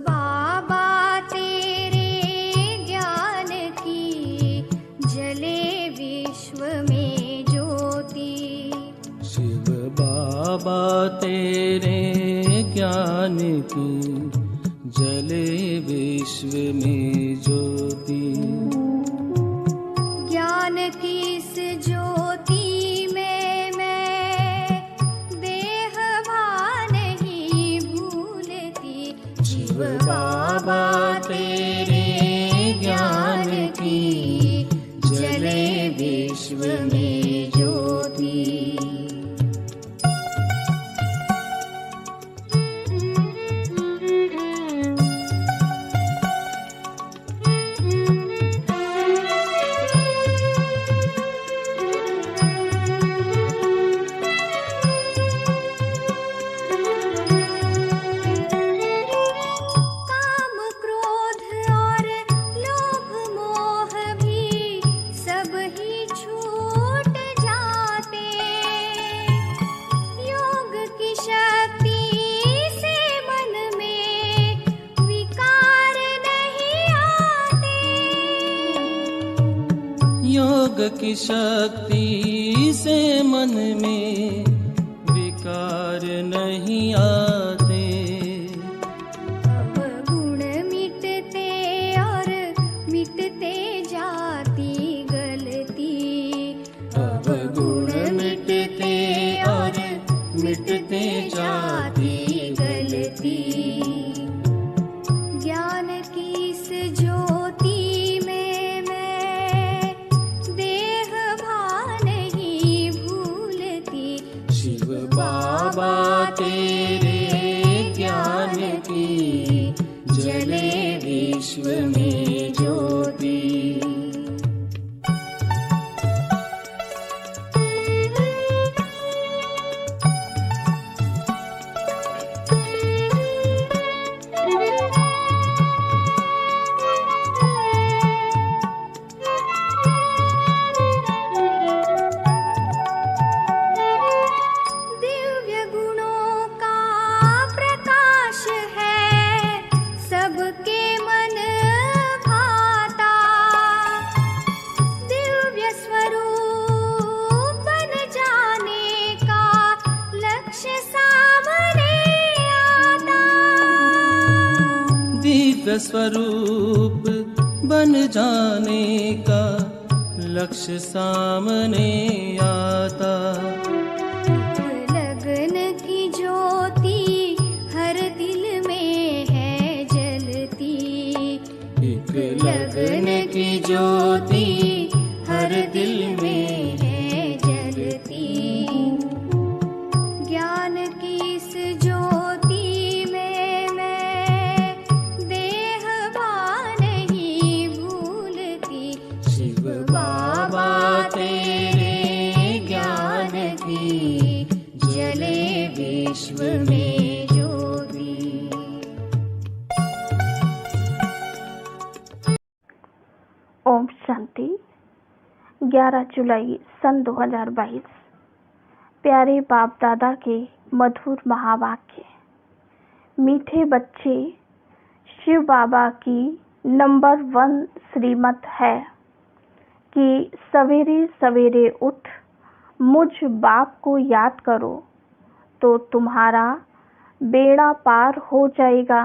बाबा तेरे ज्ञान की जले विश्व में ज्योति। शिव बाबा तेरे ज्ञान की जले विश्व में ज्योति। ज्ञान की इस ज्योति में मैं देह भान नहीं भूलती। शिव बाबा तेरे ज्ञान की जले विश्व में ज्योति। काम क्रोध और लोभ मोह भी सब ही छूट जाते। योग की शक्ति से मन में विकार नहीं आते। योग की शक्ति से मन में विकार नहीं आते। अब गुण मिटते और मिटते जाती गलती। अब गुण मिटते और मिटते जाती गलती। ज्ञान की इस ज्योति में मैं देह भान नहीं भूलती। शिव बाबा तेरे ज्ञान की जले विश्व में ज्योति। 'दिव्य स्वरूप बन जाने का लक्ष्य सामने आता। लगन की ज्योति हर दिल में है जलती। एक लगन की ज्योति हर दिल में है जलती। ज्ञान की इस ज्योति में मैं देह भान नहीं भूलती। शिव बाबा तेरे ज्ञान की जले विश्व में ज्योति। ओम शांति। 11 जुलाई सन 2022। प्यारे बाप दादा के मधुर महावाक्य। मीठे बच्चे, शिव बाबा की नंबर 1 श्रीमत है कि सवेरे सवेरे उठ मुझ बाप को याद करो तो तुम्हारा बेड़ा पार हो जाएगा।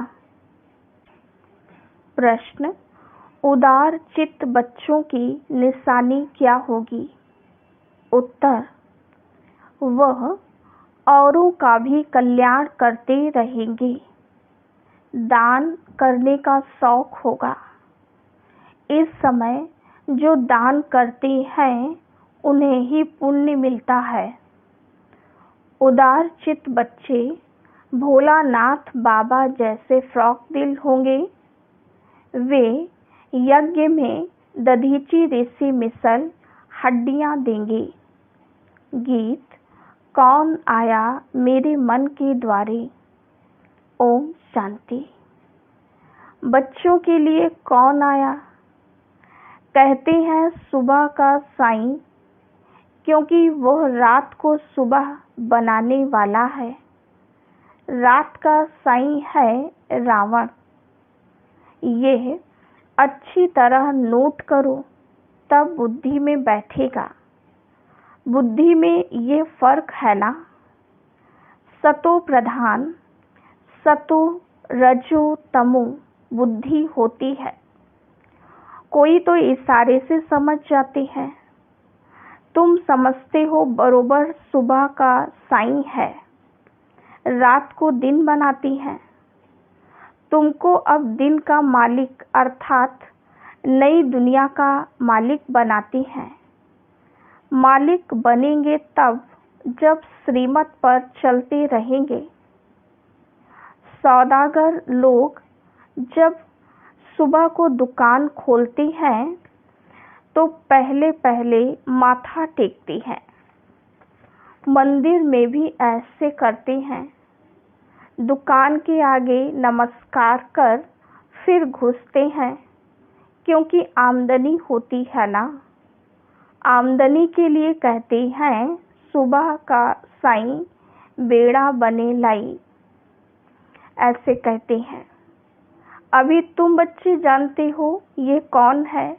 प्रश्न: उदार चित्त बच्चों की निशानी क्या होगी? उत्तर: वह औरों का भी कल्याण करते रहेंगे। दान करने का शौक होगा। इस समय जो दान करते हैं उन्हें ही पुण्य मिलता है। उदार चित्त बच्चे भोलानाथ बाबा जैसे फ्रॉक दिल होंगे। वे यज्ञ में दधीची ऋषि मिसल हड्डियां देंगे। गीत: कौन आया मेरे मन के द्वारे। ओम शांति। बच्चों के लिए कौन आया? कहते हैं सुबह का साईं, क्योंकि वह रात को सुबह बनाने वाला है। रात का साईं है रावण, ये अच्छी तरह नोट करो, तब बुद्धि में बैठेगा। बुद्धि में ये फर्क है ना, सतो प्रधान, सतो रजो तमो बुद्धि होती है। कोई तो इशारे से समझ जाते हैं। तुम समझते हो बरोबर सुबह का साईं है, रात को दिन बनाती है। तुमको अब दिन का मालिक अर्थात नई दुनिया का मालिक बनाती हैं। मालिक बनेंगे तब जब श्रीमत पर चलते रहेंगे। सौदागर लोग जब सुबह को दुकान खोलते हैं तो पहले पहले माथा टेकते हैं। मंदिर में भी ऐसे करते हैं। दुकान के आगे नमस्कार कर फिर घुसते हैं, क्योंकि आमदनी होती है ना। आमदनी के लिए कहते हैं सुबह का साईं बेड़ा बने लाई, ऐसे कहते हैं। अभी तुम बच्चे जानते हो ये कौन है।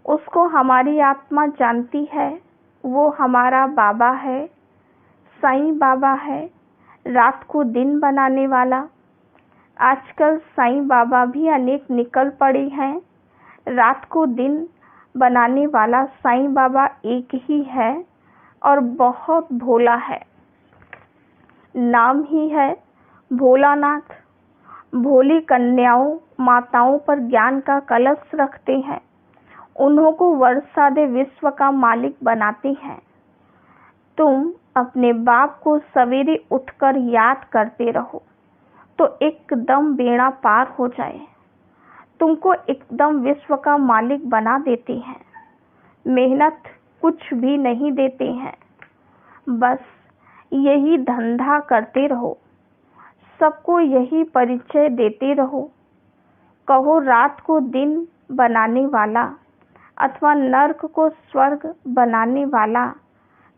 उसको हमारी आत्मा जानती है। वो हमारा बाबा है, साईं बाबा है, रात को दिन बनाने वाला। आजकल साईं बाबा भी अनेक निकल पड़े हैं। रात को दिन बनाने वाला साईं बाबा एक ही है और बहुत भोला है। नाम ही है भोलानाथ। भोली कन्याओं माताओं पर ज्ञान का कलश रखते हैं। उन्हों को वर्षादे विश्व का मालिक बनाते हैं। तुम अपने बाप को सवेरे उठकर याद करते रहो तो एकदम बेड़ा पार हो जाए। तुमको एकदम विश्व का मालिक बना देते हैं। मेहनत कुछ भी नहीं देते हैं, बस यही धंधा करते रहो। सबको यही परिचय देते रहो। कहो रात को दिन बनाने वाला अथवा नर्क को स्वर्ग बनाने वाला।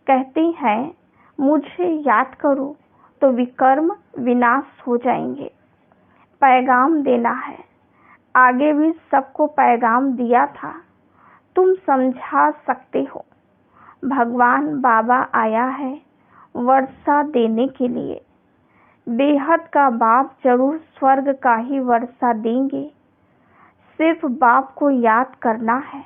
कहते हैं मुझे याद करो तो विकर्म विनाश हो जाएंगे। पैगाम देना है। आगे भी सबको पैगाम दिया था, तुम समझा सकते हो। भगवान बाबा आया है वर्षा देने के लिए। बेहद का बाप जरूर स्वर्ग का ही वर्षा देंगे। सिर्फ बाप को याद करना है।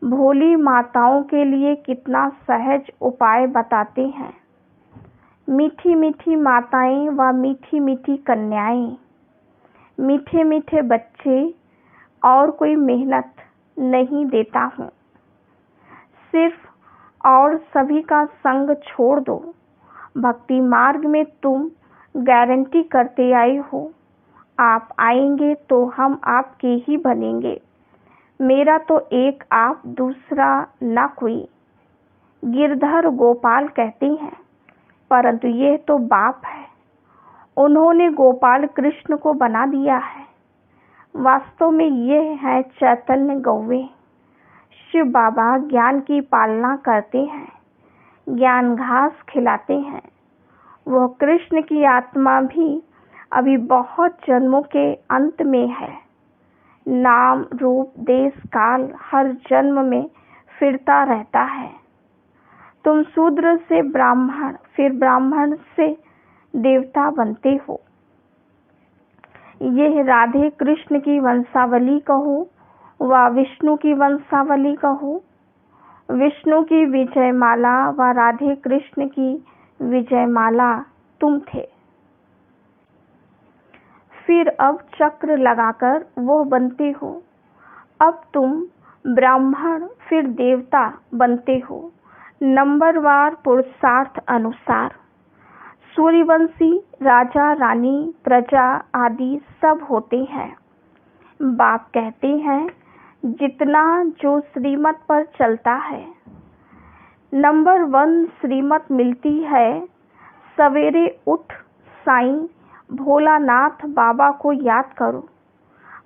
भोली माताओं के लिए कितना सहज उपाय बताते हैं। मीठी मीठी माताएं व मीठी मीठी कन्याएं, मीठे मीठे बच्चे, और कोई मेहनत नहीं देता हूँ। सिर्फ और सभी का संग छोड़ दो। भक्ति मार्ग में तुम गारंटी करते आए हो। आप आएंगे तो हम आपके ही बनेंगे। मेरा तो एक आप, दूसरा ना कोई। गिरधर गोपाल कहते हैं, परंतु ये तो बाप है। उन्होंने गोपाल कृष्ण को बना दिया है। वास्तव में ये है चैतन्य गौवे। शिव बाबा ज्ञान की पालना करते हैं, ज्ञान घास खिलाते हैं। वह कृष्ण की आत्मा भी अभी बहुत जन्मों के अंत में है। नाम रूप देश काल हर जन्म में फिरता रहता है। तुम शूद्र से ब्राह्मण, फिर ब्राह्मण से देवता बनते हो। यह राधे कृष्ण की वंशावली कहो व विष्णु की वंशावली कहो। विष्णु की विजयमाला व राधे कृष्ण की विजयमाला तुम थे। फिर अब चक्र लगाकर वो बनते हो। अब तुम ब्राह्मण फिर देवता बनते हो, नंबरवार पुरुषार्थ अनुसार। सूर्यवंशी राजा रानी प्रजा आदि सब होते हैं। बाप कहते हैं जितना जो श्रीमत पर चलता है। नंबर 1 श्रीमत मिलती है। सवेरे उठ साईं भोलानाथ बाबा को याद करो।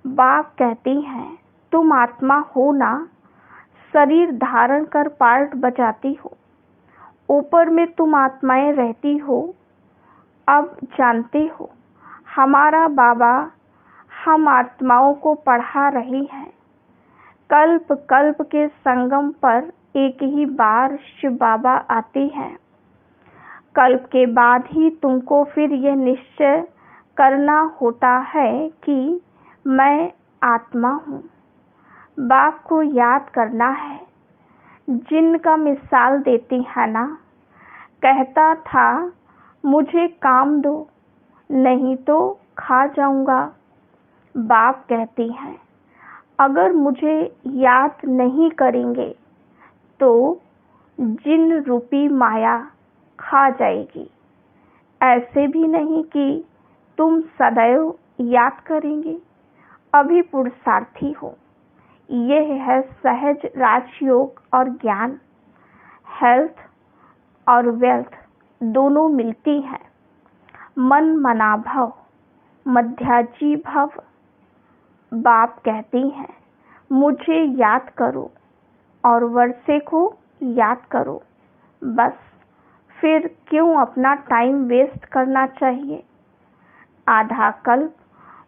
बाप कहते हैं तुम आत्मा हो ना, शरीर धारण कर पार्ट बजाती हो। ऊपर में तुम आत्माएं रहती हो। अब जानते हो हमारा बाबा हम आत्माओं को पढ़ा रही हैं। कल्प कल्प के संगम पर एक ही बार शिव बाबा आते हैं। कल्प के बाद ही तुमको फिर यह निश्चय करना होता है कि मैं आत्मा हूँ। बाप को याद करना है, जिनका मिसाल देती है ना, कहता था मुझे काम दो नहीं तो खा जाऊंगा। बाप कहती हैं अगर मुझे याद नहीं करेंगे तो जिन रूपी माया खा जाएगी। ऐसे भी नहीं कि तुम सदैव याद करेंगे, अभी पुरुषार्थी हो। यह है सहज राजयोग और ज्ञान। हेल्थ और वेल्थ दोनों मिलती हैं। मन मना भव, मध्याजी भव। बाप कहती हैं मुझे याद करो और वर्षे को याद करो। बस फिर क्यों अपना टाइम वेस्ट करना चाहिए। आधा कल्प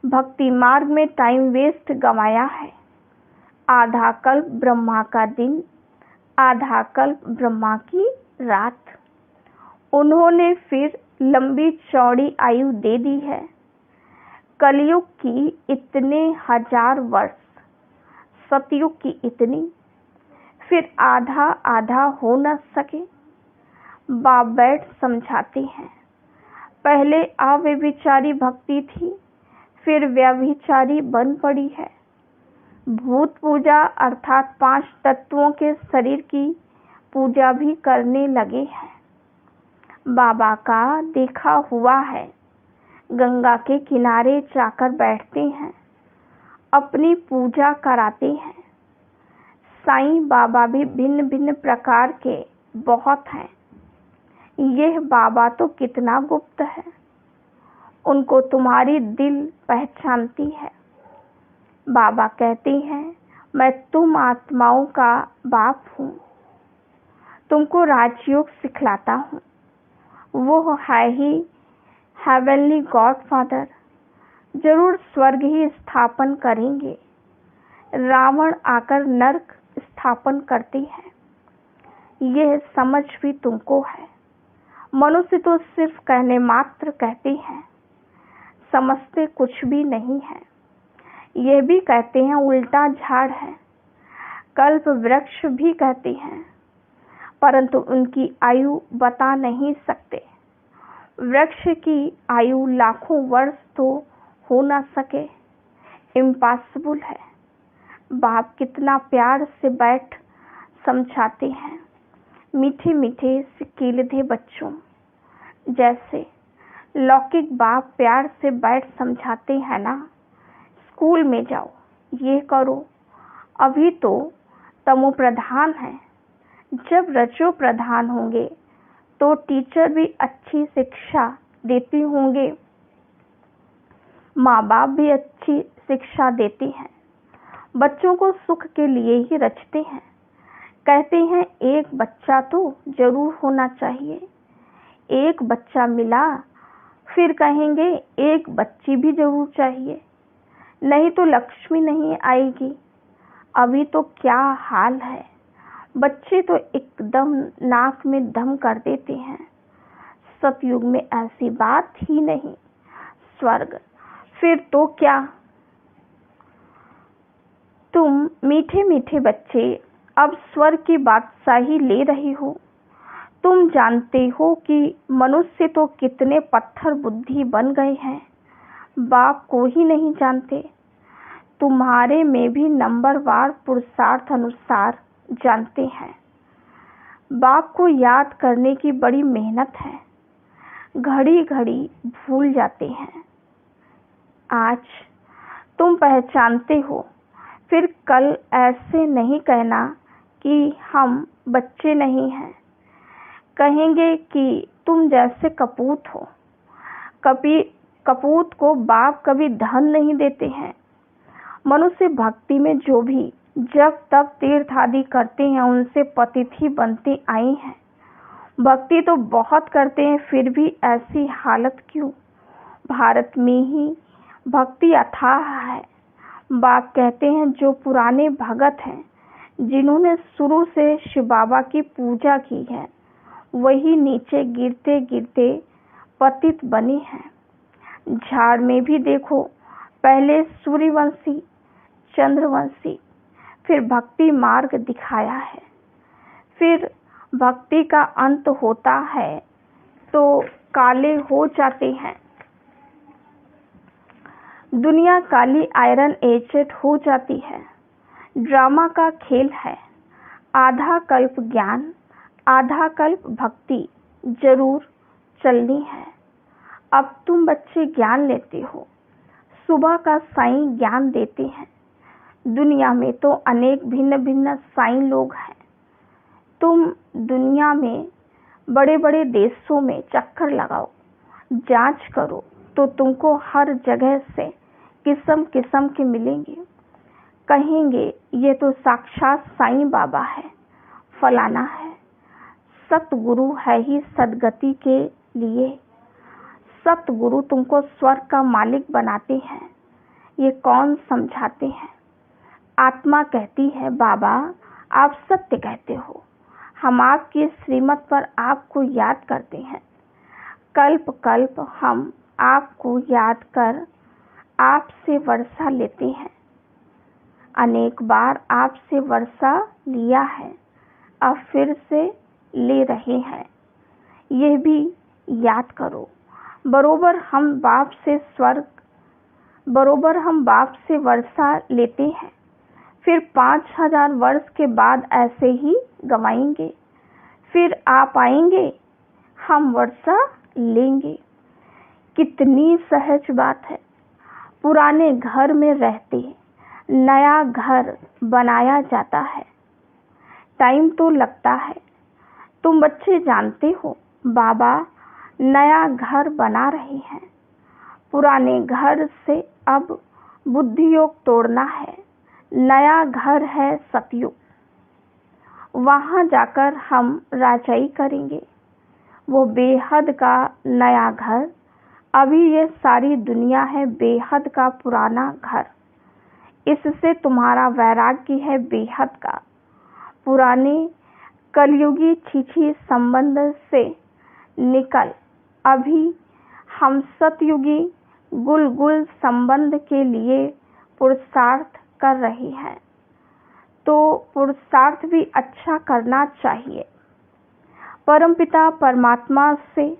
भक्ति मार्ग में टाइम वेस्ट गंवाया है। आधा कल्प ब्रह्मा का दिन, आधा कल्प ब्रह्मा की रात। उन्होंने फिर लंबी चौड़ी आयु दे दी है। कलयुग की इतने हजार वर्ष, सतयुग की इतनी, फिर आधा आधा हो न सके। बाप बैठ समझाते हैं पहले अव्यभिचारी भक्ति थी, फिर व्यभिचारी बन पड़ी है। भूत पूजा अर्थात 5 तत्वों के शरीर की पूजा भी करने लगे हैं। बाबा का देखा हुआ है, गंगा के किनारे जाकर बैठते हैं, अपनी पूजा कराते हैं। साईं बाबा भी भिन्न भिन्न प्रकार के बहुत हैं। यह बाबा तो कितना गुप्त है, उनको तुम्हारी दिल पहचानती है। बाबा कहते हैं मैं तुम आत्माओं का बाप हूँ, तुमको राजयोग सिखलाता हूँ। वो है ही हेवनली गॉडफादर, जरूर स्वर्ग ही स्थापन करेंगे। रावण आकर नरक स्थापन करते हैं, यह समझ भी तुमको है। मनुष्य तो सिर्फ कहने मात्र कहते हैं, समझते कुछ भी नहीं है। यह भी कहते हैं उल्टा झाड़ है, कल्प वृक्ष भी कहते हैं, परंतु उनकी आयु बता नहीं सकते। वृक्ष की आयु लाखों वर्ष तो हो ना सके, इम्पॉसिबल है। बाप कितना प्यार से बैठ समझाते हैं, मीठे मीठे सिकीलधे बच्चों जैसे। लौकिक बाप प्यार से बैठ समझाते हैं ना, स्कूल में जाओ, ये करो। अभी तो तमो प्रधान है, जब रजो प्रधान होंगे तो टीचर भी अच्छी शिक्षा देती होंगे, माँ बाप भी अच्छी शिक्षा देती हैं। बच्चों को सुख के लिए ही रचते हैं। कहते हैं एक बच्चा तो जरूर होना चाहिए। एक बच्चा मिला, फिर कहेंगे एक बच्ची भी जरूर चाहिए, नहीं तो लक्ष्मी नहीं आएगी। अभी तो क्या हाल है, बच्चे तो एकदम नाक में दम कर देते हैं। सतयुग में ऐसी बात ही नहीं। स्वर्ग फिर तो क्या। तुम मीठे मीठे बच्चे अब स्वर्ग की बादशाही ले रही हो। तुम जानते हो कि मनुष्य तो कितने पत्थर बुद्धि बन गए हैं, बाप को ही नहीं जानते। तुम्हारे में भी नंबरवार पुरुषार्थ अनुसार जानते हैं। बाप को याद करने की बड़ी मेहनत है, घड़ी घड़ी भूल जाते हैं। आज तुम पहचानते हो, फिर कल ऐसे नहीं कहना कि हम बच्चे नहीं हैं। कहेंगे कि तुम जैसे कपूत हो। कभी कपूत को बाप कभी धन नहीं देते हैं। मनुष्य भक्ति में जो भी जब तब तीर्थ आदि करते हैं, उनसे पतिथि बनते आई हैं। भक्ति तो बहुत करते हैं, फिर भी ऐसी हालत क्यों। भारत में ही भक्ति अथाह है। बाप कहते हैं जो पुराने भगत हैं, जिन्होंने शुरू से शिव बाबा की पूजा की है, वही नीचे गिरते गिरते पतित बने हैं। झाड़ में भी देखो, पहले सूर्यवंशी, चंद्रवंशी, फिर भक्ति मार्ग दिखाया है। फिर भक्ति का अंत होता है तो काले हो जाते हैं। दुनिया काली आयरन एजेड हो जाती है। ड्रामा का खेल है। आधा कल्प ज्ञान, आधा कल्प भक्ति जरूर चलनी है। अब तुम बच्चे ज्ञान लेते हो, सुबह का साईं ज्ञान देते हैं। दुनिया में तो अनेक भिन्न भिन्न साईं लोग हैं। तुम दुनिया में बड़े बड़े देशों में चक्कर लगाओ, जांच करो तो तुमको हर जगह से किस्म किस्म के मिलेंगे। कहेंगे ये तो साक्षात साईं बाबा है, फलाना है। सतगुरु है ही सदगति के लिए। सतगुरु तुमको स्वर्ग का मालिक बनाते हैं। ये कौन समझाते हैं? आत्मा कहती है बाबा आप सत्य कहते हो, हम आपकी श्रीमत पर आपको याद करते हैं। कल्प कल्प हम आपको याद कर आपसे वर्षा लेते हैं। अनेक बार आपसे वर्षा लिया है, अब फिर से ले रहे हैं। यह भी याद करो, बरोबर हम बाप से वर्षा लेते हैं, फिर 5000 वर्ष के बाद ऐसे ही गवाएंगे। फिर आप आएंगे, हम वर्षा लेंगे। कितनी सहज बात है। पुराने घर में रहते नया घर बनाया जाता है, टाइम तो लगता है। तुम बच्चे जानते हो बाबा नया घर बना रहे हैं। पुराने घर से अब बुद्धि योग तोड़ना है। नया घर है सतयुग, वहां जाकर हम राजाई करेंगे। वो बेहद का नया घर, अभी ये सारी दुनिया है बेहद का पुराना घर। इससे तुम्हारा वैराग्य है बेहद का। पुराने कलयुगी छीछी संबंध से निकल अभी हम सतयुगी गुल संबंध के लिए पुरुषार्थ कर रहे हैं। तो पुरुषार्थ भी अच्छा करना चाहिए। परमपिता परमात्मा से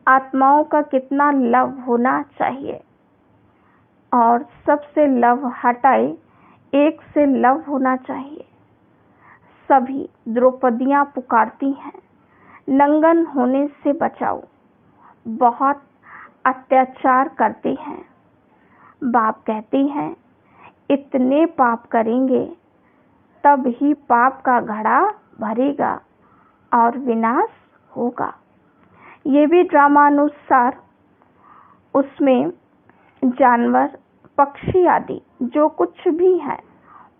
आत्माओं का कितना लव होना चाहिए, और सबसे लव हटाए, एक से लव होना चाहिए। सभी द्रौपदियां पुकारती हैं नंगन होने से बचाओ, बहुत अत्याचार करते हैं। बाप कहते हैं इतने पाप करेंगे तब ही पाप का घड़ा भरेगा और विनाश होगा। ये भी ड्रामानुसार उसमें जानवर पक्षी आदि जो कुछ भी है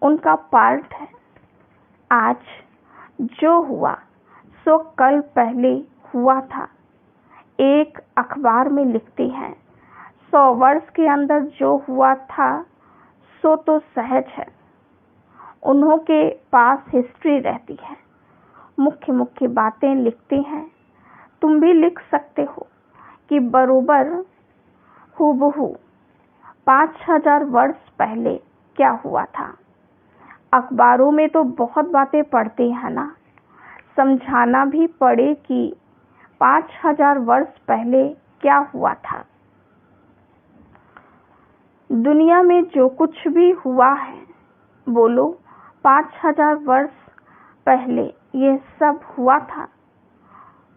उनका पार्ट है। आज जो हुआ सो कल पहले हुआ था। एक अखबार में लिखते हैं 100 वर्ष के अंदर जो हुआ था सो तो सहज है। उन्हों के पास हिस्ट्री रहती है, मुख्य मुख्य बातें लिखते हैं। तुम भी लिख सकते हो कि बरोबर हूबहू 5000 वर्ष पहले क्या हुआ था। अखबारों में तो बहुत बातें पढ़ते हैं ना, समझाना भी पड़े कि 5000 वर्ष पहले क्या हुआ था। दुनिया में जो कुछ भी हुआ है, बोलो 5000 वर्ष पहले ये सब हुआ था।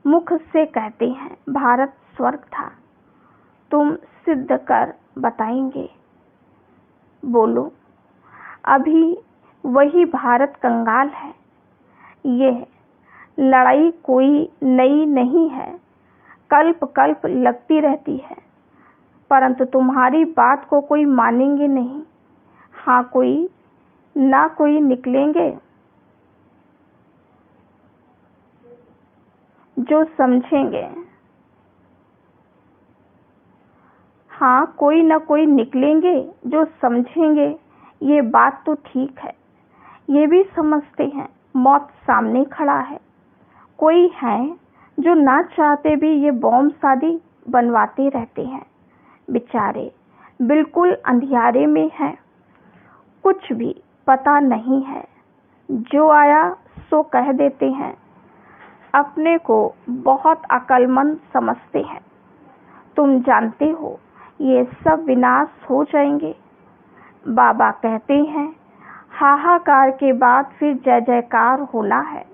मुख से कहते हैं भारत स्वर्ग था, तुम सिद्ध कर बताएंगे। बोलो अभी वही भारत कंगाल है। यह लड़ाई कोई नई नहीं है, कल्प कल्प लगती रहती है, परंतु तुम्हारी बात को कोई मानेंगे नहीं। हाँ कोई ना कोई निकलेंगे जो समझेंगे। हाँ, कोई न कोई निकलेंगे जो समझेंगे ये बात तो ठीक है, ये भी समझते हैं मौत सामने खड़ा है। कोई है जो ना चाहते भी ये बॉम्ब शादी बनवाते रहते हैं, बेचारे बिल्कुल अंधियारे में हैं, कुछ भी पता नहीं है, जो आया सो कह देते हैं, अपने को बहुत अक्लमंद समझते हैं। तुम जानते हो ये सब विनाश हो जाएंगे। बाबा कहते हैं हाहाकार के बाद फिर जय जयकार होना है,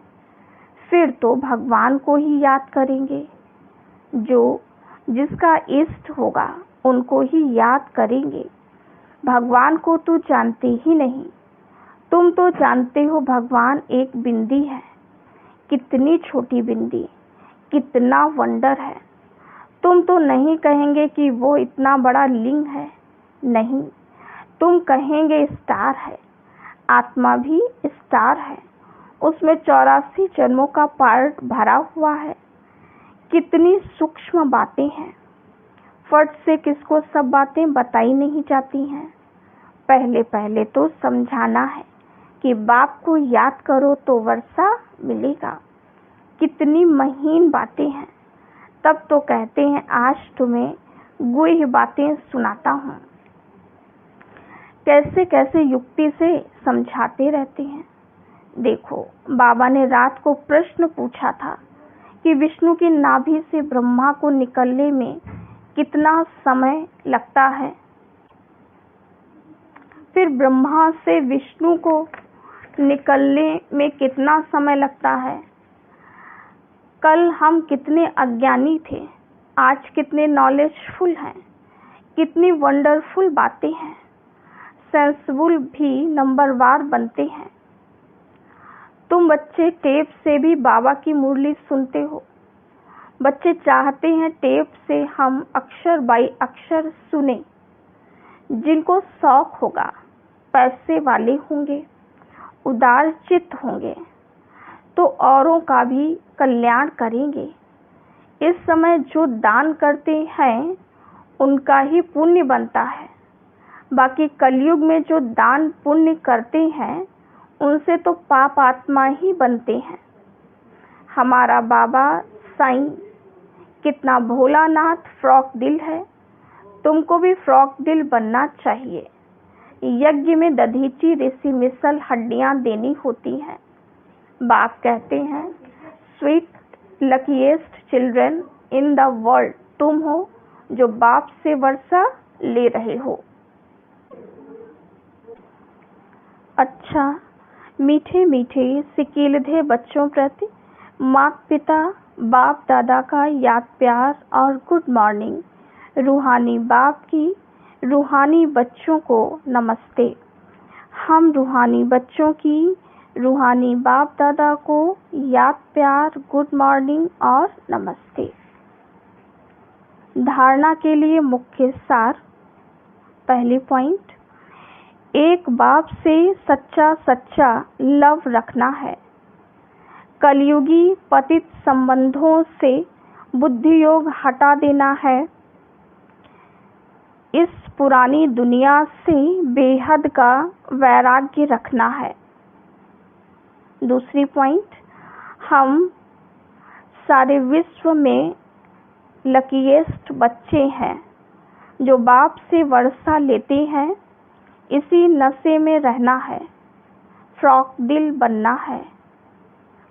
फिर तो भगवान को ही याद करेंगे, जो जिसका इष्ट होगा उनको ही याद करेंगे। भगवान को तो जानते ही नहीं। तुम तो जानते हो भगवान एक बिंदी है, कितनी छोटी बिंदी, कितना वंडर है। तुम तो नहीं कहेंगे कि वो इतना बड़ा लिंग है, नहीं, तुम कहेंगे स्टार है। आत्मा भी स्टार है, उसमें 84 जन्मों का पार्ट भरा हुआ है। कितनी सूक्ष्म बातें हैं, फट से किसको सब बातें बताई नहीं जाती हैं। पहले पहले तो समझाना है कि बाप को याद करो तो वर्षा मिलेगा। कितनी महीन बातें हैं, तब तो कहते हैं आज तुम्हें गुह्य बातें सुनाता हूँ। कैसे कैसे युक्ति से समझाते रहते हैं। देखो, बाबा ने रात को प्रश्न पूछा था कि विष्णु की नाभि से ब्रह्मा को निकलने में कितना समय लगता है, फिर ब्रह्मा से विष्णु को निकलने में कितना समय लगता है। कल हम कितने अज्ञानी थे, आज कितने नॉलेजफुल हैं, कितनी वंडरफुल बातें हैं। सेंसबुल भी नंबरवार बनते हैं। तुम बच्चे टेप से भी बाबा की मुरली सुनते हो। बच्चे चाहते हैं टेप से हम अक्षर बाई अक्षर सुने। जिनको शौक होगा, पैसे वाले होंगे, उदार चित्त होंगे, तो औरों का भी कल्याण करेंगे। इस समय जो दान करते हैं उनका ही पुण्य बनता है। बाकी कलयुग में जो दान पुण्य करते हैं उनसे तो पाप आत्मा ही बनते हैं। हमारा बाबा साईं कितना भोलानाथ फ्रॉक दिल है। तुमको भी फ्रॉक दिल बनना चाहिए। यज्ञ में दधीची ऋषि मिसल हड्डियां देनी होती हैं। बाप कहते हैं sweet luckiest children in the world तुम हो जो बाप से वर्षा ले रहे हो। अच्छा, मीठे मीठे सिकीलधे बच्चों प्रति माता पिता बाप दादा का याद प्यार और गुड मॉर्निंग। रूहानी बाप की रूहानी बच्चों को नमस्ते। हम रूहानी बच्चों की रूहानी बाप दादा को याद प्यार गुड मॉर्निंग और नमस्ते। धारणा के लिए मुख्य सार। पहली पॉइंट, एक बाप से सच्चा सच्चा लव रखना है। कलयुगी पतित संबंधों से बुद्धि योग हटा देना है। इस पुरानी दुनिया से बेहद का वैराग्य रखना है। दूसरी पॉइंट, हम सारे विश्व में लकीएस्ट बच्चे हैं जो बाप से वर्षा लेते हैं। इसी नशे में रहना है, फ्रॉक दिल बनना है।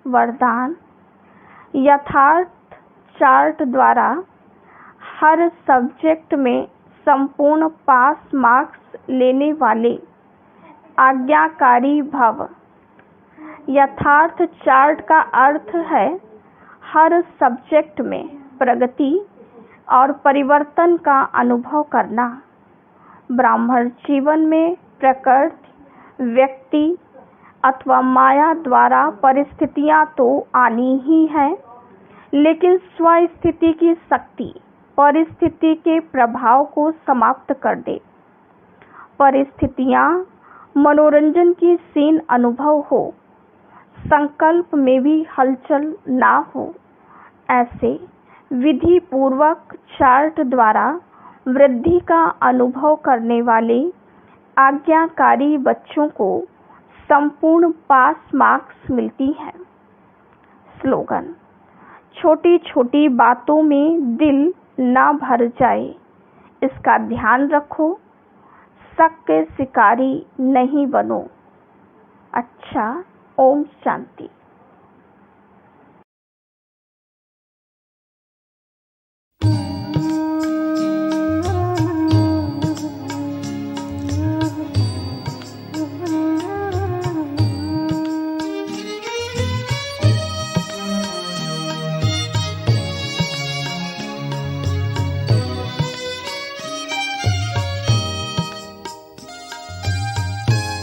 वरदान, यथार्थ चार्ट द्वारा हर सब्जेक्ट में संपूर्ण पास मार्क्स लेने वाले आज्ञाकारी भव। यथार्थ चार्ट का अर्थ है हर सब्जेक्ट में प्रगति और परिवर्तन का अनुभव करना। ब्राह्मण जीवन में प्रकृति, व्यक्ति अथवा माया द्वारा परिस्थितियां तो आनी ही हैं, लेकिन स्वस्थिति की शक्ति परिस्थिति के प्रभाव को समाप्त कर दे। परिस्थितियां मनोरंजन की सीन अनुभव हो, संकल्प में भी हलचल ना हो। ऐसे विधि पूर्वक चार्ट द्वारा वृद्धि का अनुभव करने वाले आज्ञाकारी बच्चों को संपूर्ण पास मार्क्स मिलती हैं। स्लोगन: छोटी छोटी बातों में दिल ना भर जाए, इसका ध्यान रखो। शक के शिकारी नहीं बनो। अच्छा, ओम शांति।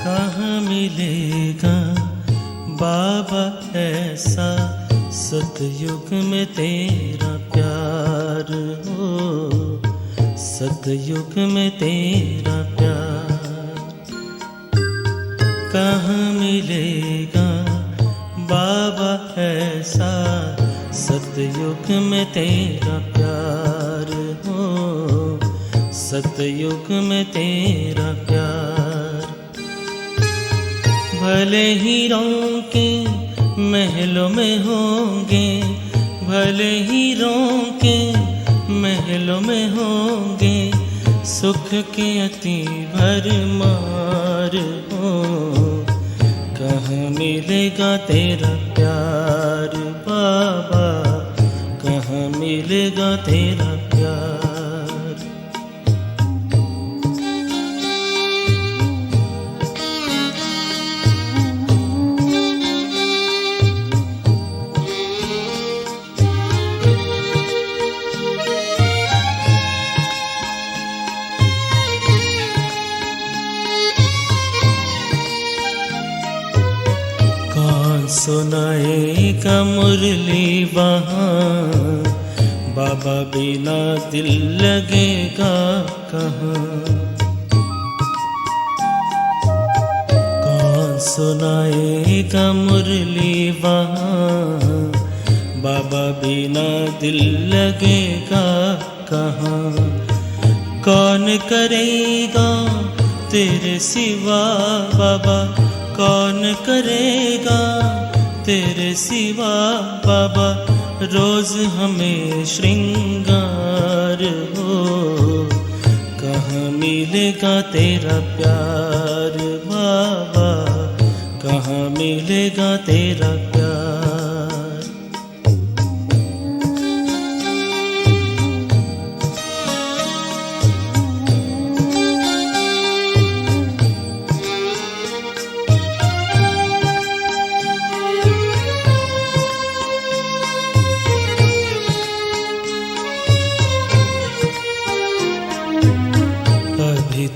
कहाँ मिलेगा बाबा ऐसा सतयुग में तेरा प्यार हो, सतयुग में तेरा प्यार। कहाँ मिलेगा बाबा ऐसा सतयुग में तेरा प्यार हो, सतयुग में तेरा प्यार। भले ही रोके महलों में होंगे, भले ही रोके महलों में होंगे, सुख के अति भरमार हो। कहाँ मिलेगा तेरा प्यार बाबा, कहाँ मिलेगा तेरा प्यार। सुनाएगा मुरली वहाँ, बाबा बिना दिल लगेगा कहाँ। कौन सुनाएगा मुरली वहाँ, बाबा बिना दिल लगेगा कहाँ। कौन करेगा तेरे सिवा बाबा, कौन करेगा तेरे सिवा बाबा, रोज हमें श्रृंगार हो। कहाँ मिलेगा तेरा प्यार बाबा, कहाँ मिलेगा तेरा प्यार।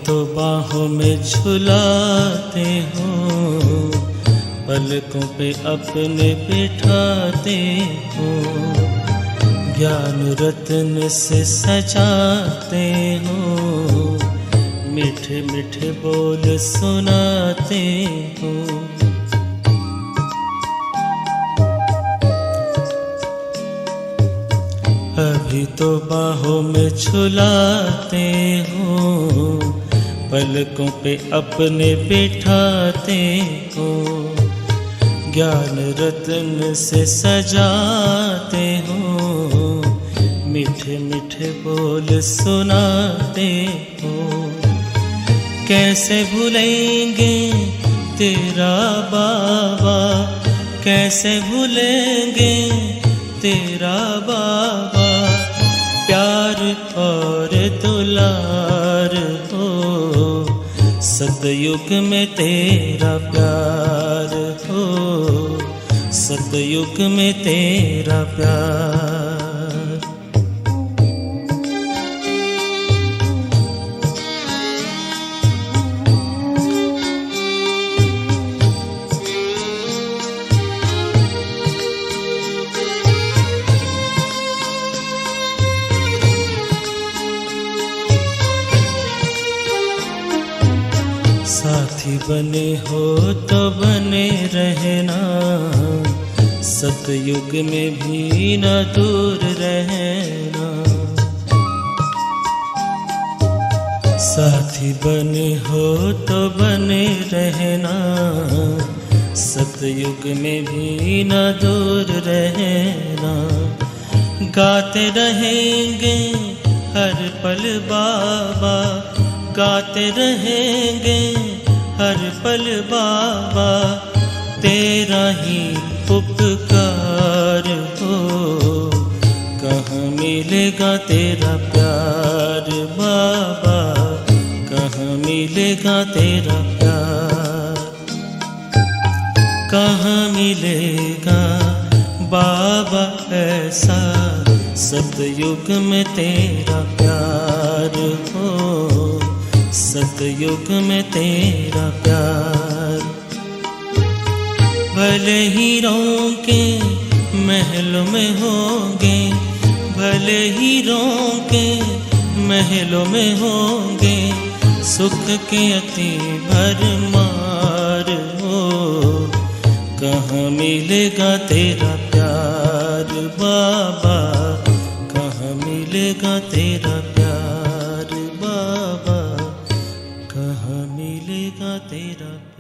तो बाहों में झुलाते हो, पलकों पे अपने बिठाते हो, ज्ञान रत्न से सजाते हो, मीठे मीठे बोल सुनाते हो। अभी तो बाहों में झुलाते हो, पलकों पे अपने बिठाते हो, ज्ञान रत्न से सजाते हो, मीठे मीठे बोल सुनाते हो। कैसे भूलेंगे तेरा बाबा, कैसे भूलेंगे तेरा बाबा, प्यार और दुलार हो। सतयुग में तेरा प्यार हो, सतयुग में तेरा प्यार। साथी बने हो तो बने रहना, सतयुग में भी न दूर रहना। साथी बने हो तो बने रहना, सतयुग में भी न दूर रहना। गाते रहेंगे हर पल बाबा, गाते रहेंगे हर पल बाबा, तेरा ही उपकार हो। कहाँ मिलेगा तेरा प्यार बाबा, कहाँ मिलेगा तेरा प्यार, कहाँ मिलेगा बाबा ऐसा सतयुग में तेरा प्यार हो, सतयुग में तेरा प्यार। भले हीरों के महलों में होंगे, भले हीरों के महलों में होंगे, सुख के अति भरमार हो। कहाँ मिलेगा तेरा प्यार बाबा, कहाँ मिलेगा तेरा प्यार बाबा, कहाँ मिलेगा तेरा प्यार।